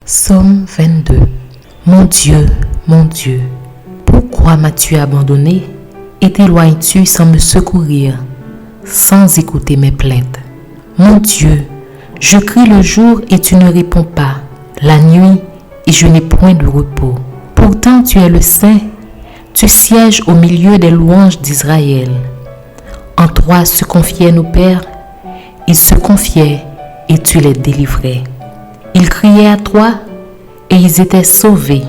Psaume 22. Mon Dieu, pourquoi m'as-tu abandonné et t'éloignes-tu sans me secourir, sans écouter mes plaintes? Mon Dieu, je crie le jour et tu ne réponds pas, la nuit et je n'ai point de repos. Pourtant tu es le Saint, tu sièges au milieu des louanges d'Israël. En toi se confiaient nos pères, ils se confiaient et tu les délivrais. Ils criaient à toi et ils étaient sauvés.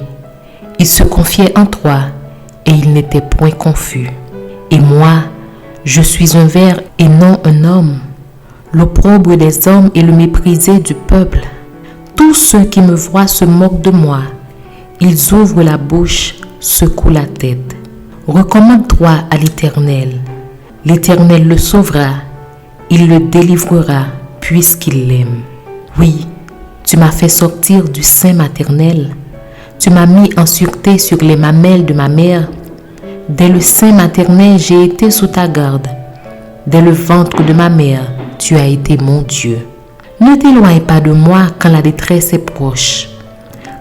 Ils se confiaient en toi et ils n'étaient point confus. Et moi, je suis un ver et non un homme, l'opprobre des hommes et le méprisé du peuple. Tous ceux qui me voient se moquent de moi. Ils ouvrent la bouche, secouent la tête. Recommande-toi à l'Éternel. L'Éternel le sauvera, il le délivrera puisqu'il l'aime. Oui, tu m'as fait sortir du sein maternel. Tu m'as mis en sûreté sur les mamelles de ma mère. Dès le sein maternel, j'ai été sous ta garde. Dès le ventre de ma mère, tu as été mon Dieu. Ne t'éloigne pas de moi quand la détresse est proche,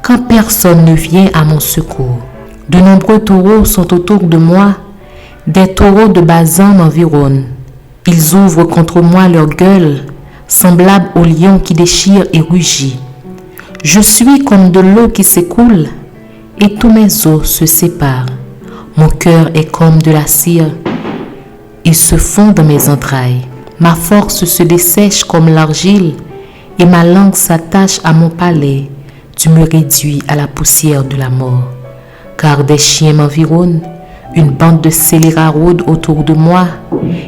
quand personne ne vient à mon secours. De nombreux taureaux sont autour de moi, des taureaux de Basan m'environnent. Ils ouvrent contre moi leur gueule, semblables au lion qui déchire et rugit. Je suis comme de l'eau qui s'écoule, et tous mes os se séparent. Mon cœur est comme de la cire, il se fond dans mes entrailles. Ma force se dessèche comme l'argile, et ma langue s'attache à mon palais. Tu me réduis à la poussière de la mort. Car des chiens m'environnent, une bande de scélérats rôde autour de moi.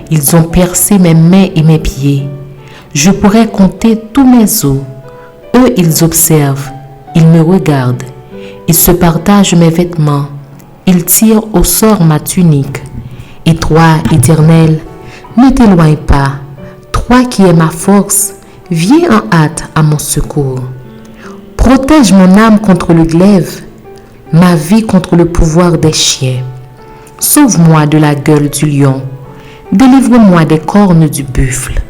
Ils ont percé mes mains et mes pieds. Je pourrais compter tous mes os. Eux, ils observent, ils me regardent. Ils se partagent mes vêtements. Ils tirent au sort ma tunique. Et toi, Éternel, ne t'éloigne pas. Toi qui es ma force, viens en hâte à mon secours. Protège mon âme contre le glaive, ma vie contre le pouvoir des chiens. Sauve-moi de la gueule du lion, délivre-moi des cornes du buffle.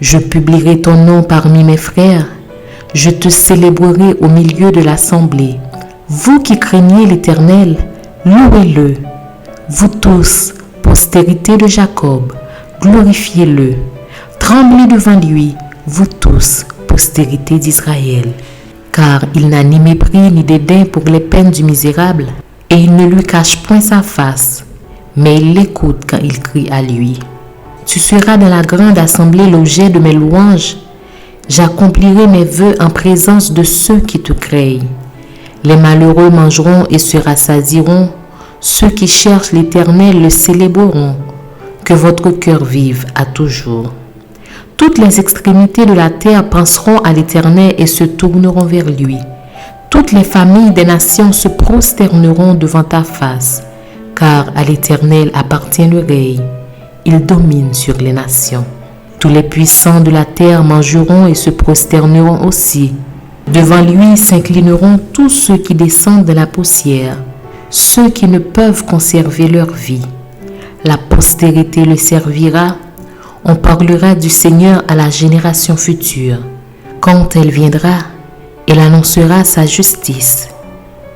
Je publierai ton nom parmi mes frères, je te célébrerai au milieu de l'assemblée. Vous qui craignez l'Éternel, louez-le. Vous tous, postérité de Jacob, glorifiez-le. Tremblez devant lui, vous tous, postérité d'Israël. Car il n'a ni mépris ni dédain pour les peines du misérable, et il ne lui cache point sa face, mais il l'écoute quand il crie à lui. Tu seras dans la grande assemblée l'objet de mes louanges. J'accomplirai mes vœux en présence de ceux qui te craignent. Les malheureux mangeront et se rassasieront. Ceux qui cherchent l'Éternel le célébreront. Que votre cœur vive à toujours. Toutes les extrémités de la terre penseront à l'Éternel et se tourneront vers lui. Toutes les familles des nations se prosterneront devant ta face, car à l'Éternel appartient le règne. Il domine sur les nations. Tous les puissants de la terre mangeront et se prosterneront aussi. Devant lui s'inclineront tous ceux qui descendent de la poussière, ceux qui ne peuvent conserver leur vie. La postérité le servira. On parlera du Seigneur à la génération future. Quand elle viendra, elle annoncera sa justice.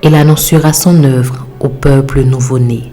Elle annoncera son œuvre au peuple nouveau-né.